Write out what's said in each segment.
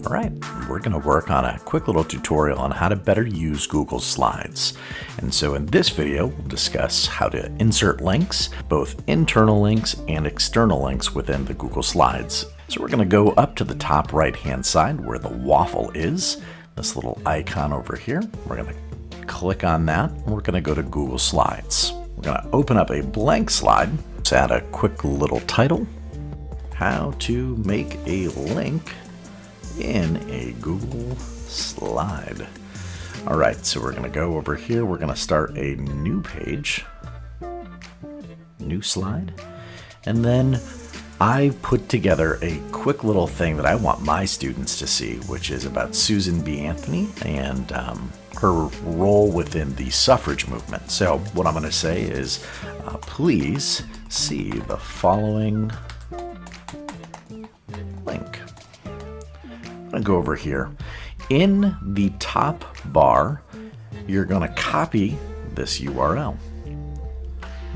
All right, we're going to work on a quick little tutorial on how to better use Google Slides. And so in this video, we'll discuss how to insert links, both internal links and external links within the Google Slides. So we're going to go up to the top right-hand side where the waffle is, this little icon over here. We're going to click on that, and we're going to go to Google Slides. We're going to open up a blank slide. Let's add a quick little title, how to make a link in a Google slide. All right, so we're going to go over here. We're going to start a new page, new slide, and then I put together a quick little thing that I want my students to see, which is about Susan B. Anthony and her role within the suffrage movement. So what I'm going to say is, please see the following link. I'm going to go over here. In the top bar, you're going to copy this URL.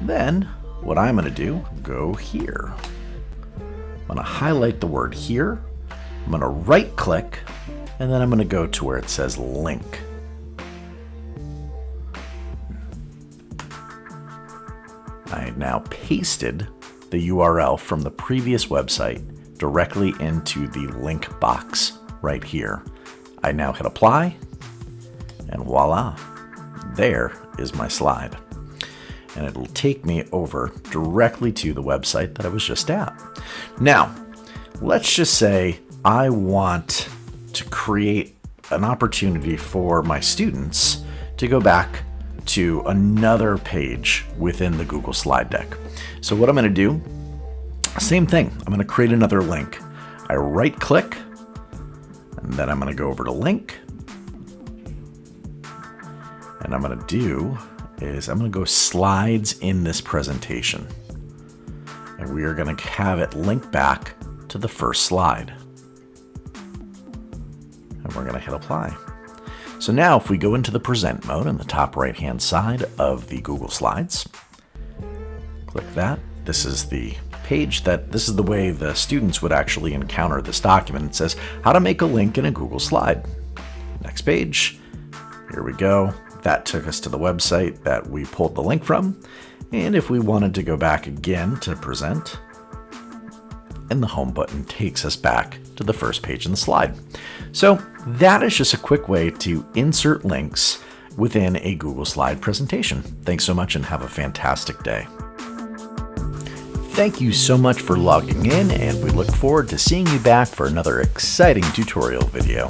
Then what I'm going to do, go here. I'm going to highlight the word here. I'm going to right click, and then I'm going to go to where it says link. I now pasted the URL from the previous website directly into the link box right here. I now hit apply, and voila, there is my slide. And it'll take me over directly to the website that I was just at. Now, let's just say I want to create an opportunity for my students to go back to another page within the Google slide deck. So what I'm going to do, same thing. I'm going to create another link. I right click, and then I'm going to go over to link. And I'm going to do is I'm going to go slides in this presentation. And we are going to have it link back to the first slide. And we're going to hit apply. So now if we go into the present mode in the top right hand side of the Google Slides, click that. This is the page this is the way the students would actually encounter this document. It says how to make a link in a Google slide. Next page. Here we go. That took us to the website that we pulled the link from. And if we wanted to go back again to present, and the home button takes us back to the first page in the slide. So that is just a quick way to insert links within a Google slide presentation. Thanks so much and have a fantastic day. Thank you so much for logging in, and we look forward to seeing you back for another exciting tutorial video.